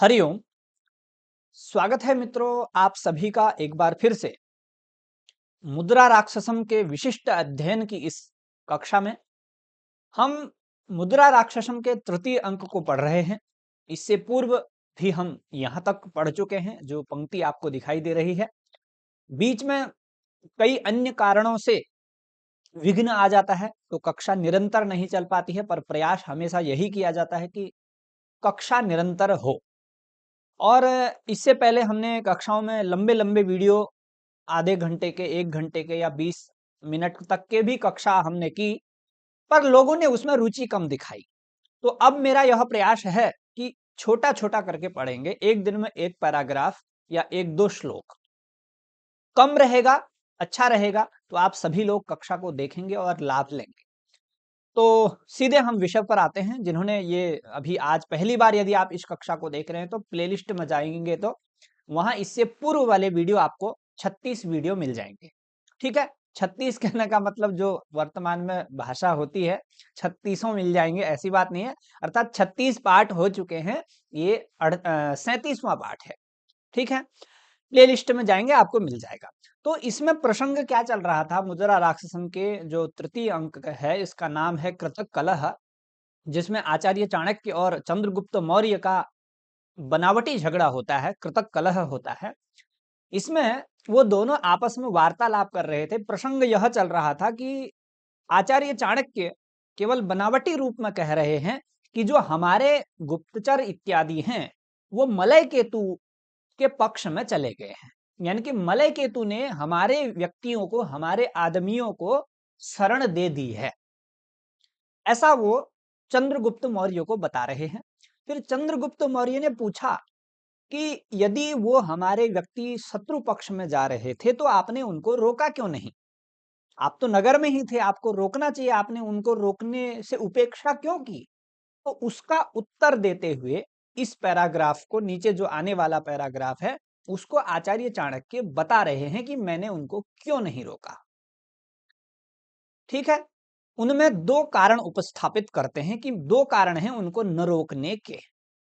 हरिओम। स्वागत है मित्रों, आप सभी का एक बार फिर से मुद्रा राक्षसम के विशिष्ट अध्ययन की इस कक्षा में। हम मुद्रा राक्षसम के तृतीय अंक को पढ़ रहे हैं। इससे पूर्व भी हम यहाँ तक पढ़ चुके हैं, जो पंक्ति आपको दिखाई दे रही है। बीच में कई अन्य कारणों से विघ्न आ जाता है, तो कक्षा निरंतर नहीं चल पाती है, पर प्रयास हमेशा यही किया जाता है कि कक्षा निरंतर हो। और इससे पहले हमने कक्षाओं में लंबे-लंबे वीडियो आधे घंटे के, 1 घंटे के या 20 मिनट तक के भी कक्षा हमने की, पर लोगों ने उसमें रुचि कम दिखाई। तो अब मेरा यह प्रयास है कि छोटा-छोटा करके पढ़ेंगे, एक दिन में 1 पैराग्राफ या 1-2 श्लोक। कम रहेगा, अच्छा रहेगा, तो आप सभी लोग कक्षा को देखेंगे और लाभ लेंगे। तो सीधे हम विषय पर आते हैं। जिन्होंने ये अभी आज पहली बार यदि आप इस कक्षा को देख रहे हैं, तो प्लेलिस्ट में जाएंगे तो वहां इससे पूर्व वाले वीडियो आपको 36 वीडियो मिल जाएंगे। ठीक है, 36 कहने का मतलब जो वर्तमान में भाषा होती है, 36 मिल जाएंगे ऐसी बात नहीं है। अर्थात 36 पार्ट हो चुके हैं, ये 37वां पार्ट है। ठीक है, प्ले लिस्ट में जाएंगे आपको मिल जाएगा। तो इसमें प्रसंग क्या चल रहा था, मुद्रा राक्षसम के जो तृतीय अंक है, इसका नाम है कृतक कलह, जिसमें आचार्य चाणक्य और चंद्रगुप्त मौर्य का बनावटी झगड़ा होता है, कृतक कलह होता है। इसमें वो दोनों आपस में वार्तालाप कर रहे थे। प्रसंग यह चल रहा था कि आचार्य चाणक्य केवल बनावटी रूप में कह रहे हैं कि जो हमारे गुप्तचर इत्यादि हैं, वो मलय केतु के पक्ष में चले गए हैं। यानी कि मलय केतु ने हमारे व्यक्तियों को, हमारे आदमियों को शरण दे दी है, ऐसा वो चंद्रगुप्त मौर्य को बता रहे हैं। फिर चंद्रगुप्त मौर्य ने पूछा कि यदि वो हमारे व्यक्ति शत्रु पक्ष में जा रहे थे, तो आपने उनको रोका क्यों नहीं? आप तो नगर में ही थे, आपको रोकना चाहिए, आपने उनको रोकने से उपेक्षा क्यों की? तो उसका उत्तर देते हुए इस पैराग्राफ को, नीचे जो आने वाला पैराग्राफ है, उसको आचार्य चाणक्य बता रहे हैं कि मैंने उनको क्यों नहीं रोका। ठीक है, उनमें 2 कारण उपस्थापित करते हैं कि 2 कारण हैं उनको न रोकने के।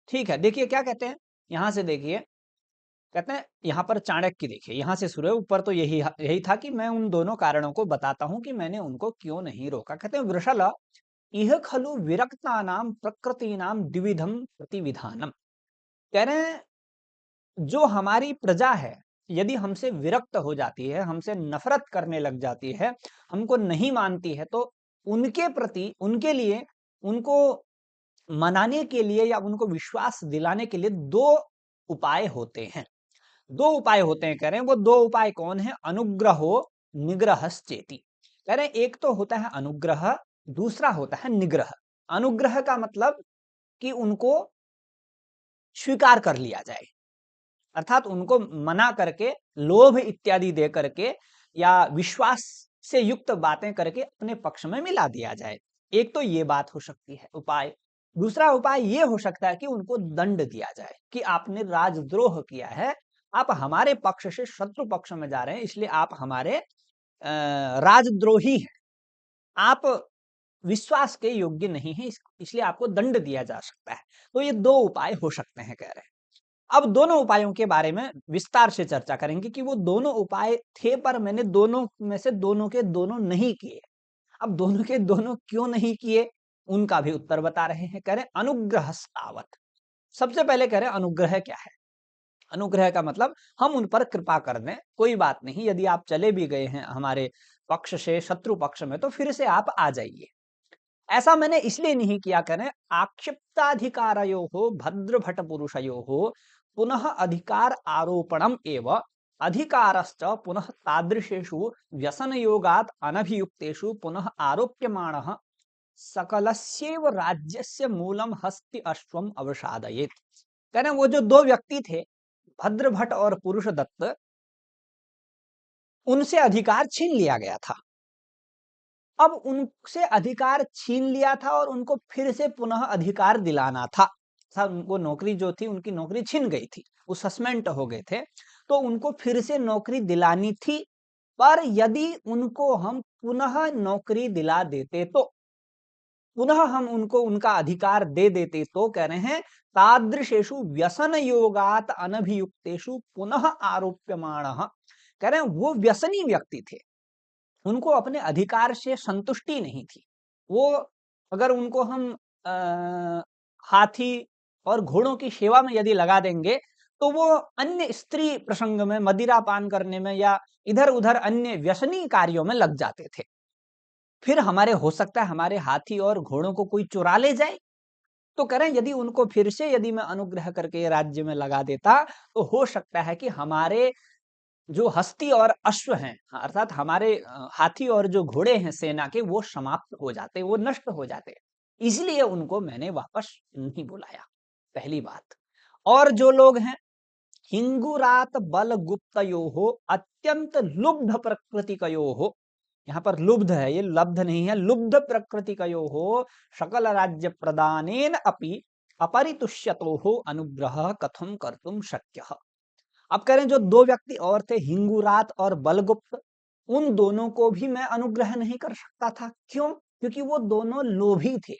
ठीक है, देखिए क्या कहते हैं, यहां से देखिए, कहते हैं यहाँ पर चाणक्य, देखिए यहाँ से शुरू है, ऊपर तो यही यही था कि मैं उन दोनों कारणों को बताता हूं कि मैंने उनको क्यों नहीं रोका। कहते हैं वृषल इह खलु विरक्तानाम प्रकृतिनाम द्विविधम प्रतिविधानम। कह रहे हैं जो हमारी प्रजा है, यदि हमसे विरक्त हो जाती है, हमसे नफरत करने लग जाती है, हमको नहीं मानती है, तो उनके प्रति, उनके लिए, उनको मनाने के लिए या उनको विश्वास दिलाने के लिए 2 उपाय होते हैं। 2 उपाय होते हैं, कह रहे हैं। वो 2 उपाय कौन है? अनुग्रहो निग्रहश्चेति। कह रहे हैं एक तो होता है अनुग्रह, दूसरा होता है निग्रह। अनुग्रह का मतलब कि उनको स्वीकार कर लिया जाए, अर्थात उनको मना करके, लोभ इत्यादि दे करके या विश्वास से युक्त बातें करके अपने पक्ष में मिला दिया जाए। एक तो ये बात हो सकती है उपाय। दूसरा उपाय ये हो सकता है कि उनको दंड दिया जाए कि आपने राजद्रोह किया है, आप हमारे पक्ष से शत्रु पक्ष में जा रहे हैं, इसलिए आप हमारे राजद्रोही हैं, आप विश्वास के योग्य नहीं है, इसलिए आपको दंड दिया जा सकता है। तो ये 2 उपाय हो सकते हैं, कह रहे हैं। अब दोनों उपायों के बारे में विस्तार से चर्चा करेंगे कि वो दोनों उपाय थे, पर मैंने दोनों में से दोनों के दोनों नहीं किए। अब दोनों के दोनों क्यों नहीं किए, उनका भी उत्तर बता रहे हैं। कह रहे हैं अनुग्रह स्थावत। सबसे पहले कह रहे हैं अनुग्रह क्या है? अनुग्रह का मतलब हम उन पर कृपा कर दें, कोई बात नहीं, यदि आप चले भी गए हैं हमारे पक्ष से शत्रु पक्ष में, तो फिर से आप आ जाइए। ऐसा मैंने इसलिए नहीं किया, करें आक्षिप्ताधिकारयो हो भद्रभट पुरुषयो हो पुनः अधिकार आरोपणम एव अधिकारश्च पुनः तादृशेषु व्यसन योगात अनभियुक्तेषु पुनः आरोप्यमाणः सकलस्यैव राज्यस्य मूलम हस्ति अश्वम अवसादयेत्। कह रहे हैं वो जो 2 व्यक्ति थे, भद्रभट और पुरुषदत्त, उनसे अधिकार छीन लिया गया था। अब उनसे अधिकार छीन लिया था और उनको फिर से पुनः अधिकार दिलाना था। उनको नौकरी जो थी, उनकी नौकरी छिन गई थी, वो सस्पेंड हो गए थे, तो उनको फिर से नौकरी दिलानी थी। पर यदि उनको हम पुनः नौकरी दिला देते, तो पुनः हम उनको उनका अधिकार दे देते तो कह रहे हैं तादृशेषु व्यसन योगात अनभियुक्तेषु पुनः आरोप्यमाणः, कह रहे हैं वो व्यसनी व्यक्ति थे, उनको अपने अधिकार से संतुष्टि नहीं थी। वो अगर उनको हम हाथी और घोड़ों की सेवा में यदि लगा देंगे तो वो अन्य स्त्री प्रसंग में, मदिरा पान करने में या इधर उधर अन्य व्यसनी कार्यों में लग जाते थे। फिर हमारे हो सकता है हमारे हाथी और घोड़ों को कोई चुरा ले जाए। तो कह रहे हैं यदि उनको फिर से यदि मैं अनुग्रह करके राज्य में लगा देता तो हो सकता है कि हमारे जो हस्ती और अश्व हैं, अर्थात हमारे हाथी और जो घोड़े हैं सेना के, वो समाप्त हो जाते, वो नष्ट हो जाते। इसलिए उनको मैंने वापस नहीं बुलाया, पहली बात। और जो लोग हैं हिंगुरात बल गुप्तयोः अत्यंत लुब्ध प्रकृतिकयोः, यहाँ पर लुब्ध है, ये लब्ध नहीं है, लुब्ध प्रकृतिकयोः सकल राज्य प्रदानेन अपि अपरितुष्यतोः अनुग्रह कथम कर्तुम शक्यः। अब कह रहे हैं जो दो व्यक्ति और थे हिंगुरात और बलगुप्त, उन दोनों को भी मैं अनुग्रह नहीं कर सकता था। क्यों? क्योंकि वो दोनों लोभी थे,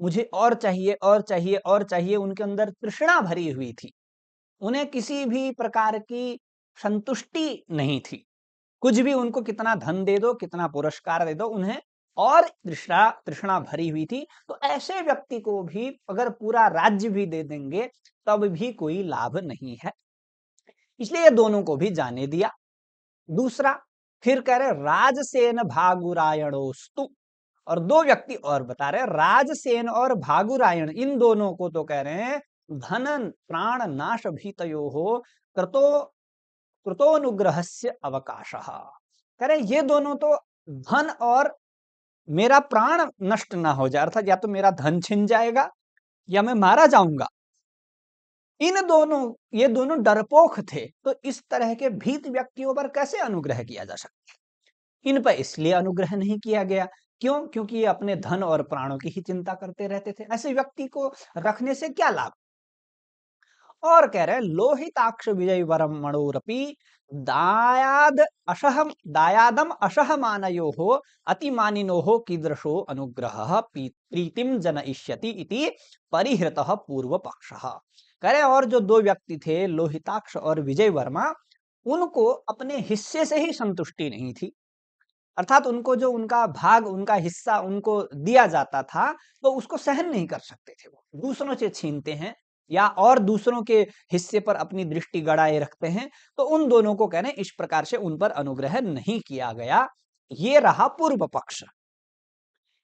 मुझे और चाहिए और चाहिए और चाहिए, उनके अंदर तृष्णा भरी हुई थी, उन्हें किसी भी प्रकार की संतुष्टि नहीं थी। कुछ भी उनको कितना धन दे दो, कितना पुरस्कार दे दो, उन्हें और तृष्णा तृष्णा भरी हुई थी। तो ऐसे व्यक्ति को भी अगर पूरा राज्य भी दे देंगे तब भी कोई लाभ नहीं है, इसलिए दोनों को भी जाने दिया। दूसरा फिर कह रहे राजसेन भागुरायणोस्तु, और दो व्यक्ति और बता रहे राजसेन और भागुरायण, इन दोनों को तो कह रहे हैं धन प्राण नाश भीतयो हो कृतो कृतोनुग्रहस्य अवकाशः, कह रहे ये दोनों तो धन और मेरा प्राण नष्ट ना हो जाए, अर्थात या तो मेरा धन छिन जाएगा या मैं मारा जाऊंगा, ये दोनों डरपोक थे। तो इस तरह के भीत व्यक्तियों पर कैसे अनुग्रह किया जा सकता है? इन पर इसलिए अनुग्रह नहीं किया गया। क्यों? क्योंकि ये अपने धन और प्राणों की ही चिंता करते रहते थे। ऐसे व्यक्ति को रखने से क्या लाभ? और कह रहे हैं लोहिताक्ष विजय वरम मणोरपि दायादम असहमानयो हो अतिमानिनो हो कीदृशो अनुग्रह प्रीतिम जनयिष्यति इति परिहृतः पूर्व पक्षः। कह रहे और जो दो व्यक्ति थे लोहिताक्ष और विजय वर्मा, उनको अपने हिस्से से ही संतुष्टि नहीं थी, अर्थात उनको जो उनका भाग, उनका हिस्सा उनको दिया जाता था तो उसको सहन नहीं कर सकते थे। वो दूसरों से छीनते हैं या और दूसरों के हिस्से पर अपनी दृष्टि गड़ाए रखते हैं। तो उन दोनों को कह रहे हैं इस प्रकार से उन पर अनुग्रह नहीं किया गया। ये रहा पूर्व पक्ष,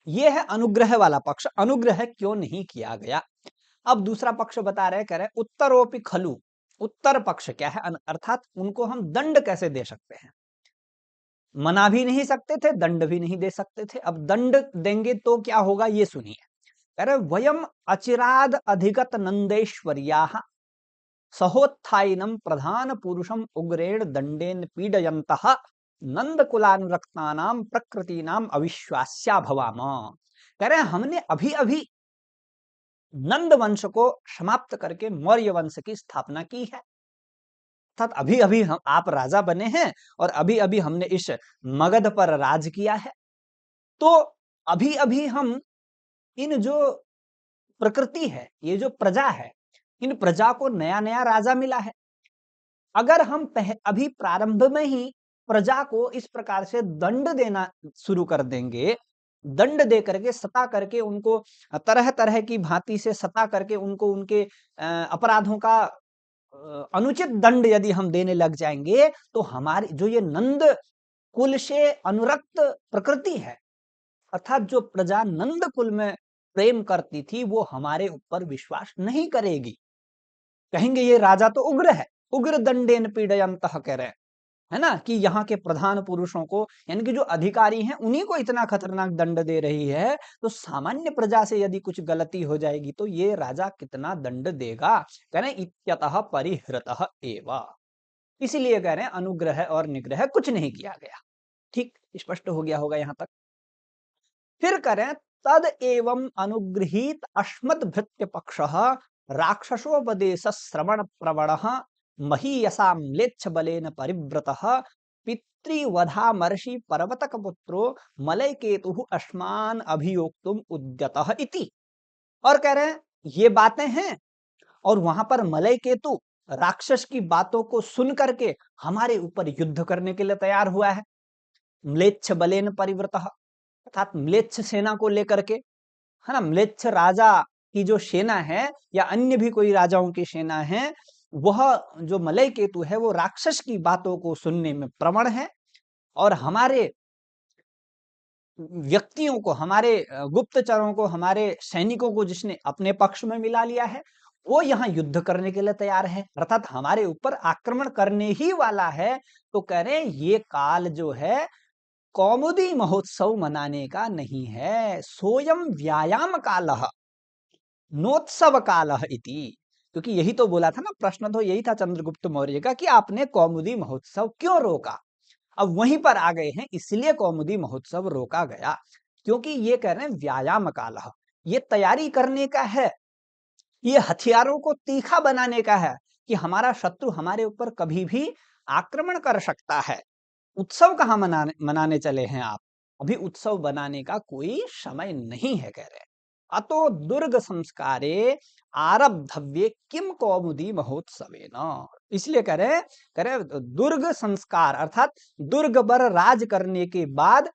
ये है अनुग्रह वाला पक्ष, अनुग्रह क्यों नहीं किया गया। अब दूसरा पक्ष बता रहे, कह रहे उत्तरोपि खलु, उत्तर पक्ष क्या है, अर्थात उनको हम दंड कैसे दे सकते हैं। मना भी नहीं सकते थे, दंड भी नहीं दे सकते थे। अब दंड देंगे तो क्या होगा ये सुनिए। अरे वयम अचिराद अधिगत नंदेश्वर्याः सहोत्थायिनम प्रधान पुरुषम उग्रेण दंडेन पीडयन्तः नंदकुलानुरक्तानाम प्रकृतिनाम अविश्वास्या भवाम। कह रहे हमने अभी अभी नंद वंश को समाप्त करके मौर्य वंश की स्थापना की है, अर्थात अभी अभी हम आप राजा बने हैं और अभी अभी हमने इस मगध पर राज किया है। तो अभी अभी हम इन जो प्रकृति है, ये जो प्रजा है, इन प्रजा को नया नया राजा मिला है। अगर हम अभी प्रारंभ में ही प्रजा को इस प्रकार से दंड देना शुरू कर देंगे, दंड दे करके सता करके उनको तरह तरह की भांति से सता करके उनको उनके अपराधों का अनुचित दंड यदि हम देने लग जाएंगे तो हमारी जो ये नंद कुल से अनुरक्त प्रकृति है, अर्थात जो प्रजा नंद कुल में प्रेम करती थी, वो हमारे ऊपर विश्वास नहीं करेगी। कहेंगे ये राजा तो उग्र है, उग्र दंडेन पीडयन्तः कह रहे हैं, है ना, कि यहाँ के प्रधान पुरुषों को यानी कि जो अधिकारी हैं उन्हीं को इतना खतरनाक दंड दे रही है, तो सामान्य प्रजा से यदि कुछ गलती हो जाएगी तो ये राजा कितना दंड देगा। कह रहे इत्यतः परिहृतः एव, इसीलिए कह रहे हैं अनुग्रह और निग्रह कुछ नहीं किया गया। ठीक स्पष्ट हो गया होगा यहां तक। फिर करें तद एवं अनुगृहीत अस्मत् भृत्य पक्षः राक्षसोपदेश श्रवण प्रवणः महीयसां म्लेच्छ बलेन परिव्रतः पितृवधामर्षि पर्वतक पुत्रो मलय केतु अस्मान अभियोक्तुम उद्यतः इति। और कह रहे हैं ये बातें हैं, और वहां पर मलय केतु राक्षस की बातों को सुन करके हमारे ऊपर युद्ध करने के लिए तैयार हुआ है। म्लेच्छ बलेन परिवृतः, अर्थात म्लेच्छ सेना को लेकर के, है ना, म्लेच्छ राजा की जो सेना है या अन्य भी कोई राजाओं की सेना है, वह जो मलय केतु है वो राक्षस की बातों को सुनने में प्रवण है, और हमारे व्यक्तियों को, हमारे गुप्तचरों को, हमारे सैनिकों को जिसने अपने पक्ष में मिला लिया है, वो यहाँ युद्ध करने के लिए तैयार है, अर्थात हमारे ऊपर आक्रमण करने ही वाला है। तो कह रहे हैं ये काल जो है कौमुदी महोत्सव मनाने का नहीं है, सोयम व्यायाम कालः नोत्सव कालः इति। क्योंकि यही तो बोला था ना, प्रश्न तो यही था चंद्रगुप्त मौर्य का कि आपने कौमुदी महोत्सव क्यों रोका। अब वहीं पर आ गए हैं, इसलिए कौमुदी महोत्सव रोका गया, क्योंकि ये कह रहे हैं व्यायाम कालः, ये तैयारी करने का है, ये हथियारों को तीखा बनाने का है कि हमारा शत्रु हमारे ऊपर कभी भी आक्रमण कर सकता है। उत्सव कहाँ मनाने चले हैं आप? अभी उत्सव बनाने का कोई समय नहीं है, कह रहे हैं। अतो दुर्ग संस्कारे आरब्धव्ये किम कौमुदी महोत्सवेन, इसलिए कह रहे दुर्ग संस्कार अर्थात दुर्ग पर राज करने के बाद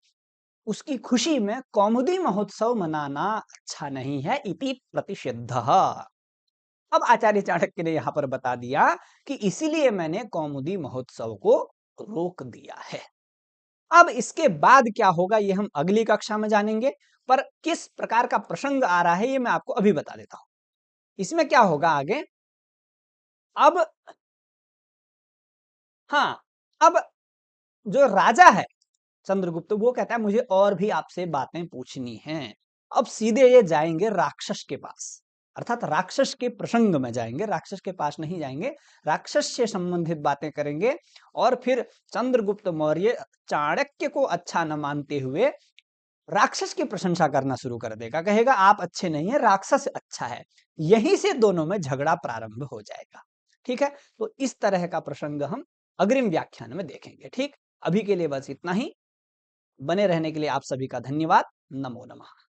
उसकी खुशी में कौमुदी महोत्सव मनाना अच्छा नहीं है, इति प्रतिषिद्धः। अब आचार्य चाणक्य ने यहां पर बता दिया कि इसीलिए मैंने कौमुदी महोत्सव को रोक दिया है। अब इसके बाद क्या होगा ये हम अगली कक्षा में जानेंगे, पर किस प्रकार का प्रसंग आ रहा है ये मैं आपको अभी बता देता हूं। इसमें क्या होगा आगे, अब हाँ, अब जो राजा है चंद्रगुप्त, वो कहता है मुझे और भी आपसे बातें पूछनी हैं। अब सीधे ये जाएंगे राक्षस के पास, अर्थात राक्षस के प्रसंग में जाएंगे, राक्षस के पास नहीं जाएंगे, राक्षस से संबंधित बातें करेंगे। और फिर चंद्रगुप्त मौर्य चाणक्य को अच्छा न मानते हुए राक्षस की प्रशंसा करना शुरू कर देगा, कहेगा आप अच्छे नहीं है, राक्षस अच्छा है। यहीं से दोनों में झगड़ा प्रारंभ हो जाएगा। ठीक है, तो इस तरह का प्रसंग हम अग्रिम व्याख्यान में देखेंगे। ठीक, अभी के लिए बस इतना ही। बने रहने के लिए आप सभी का धन्यवाद। नमो नमः।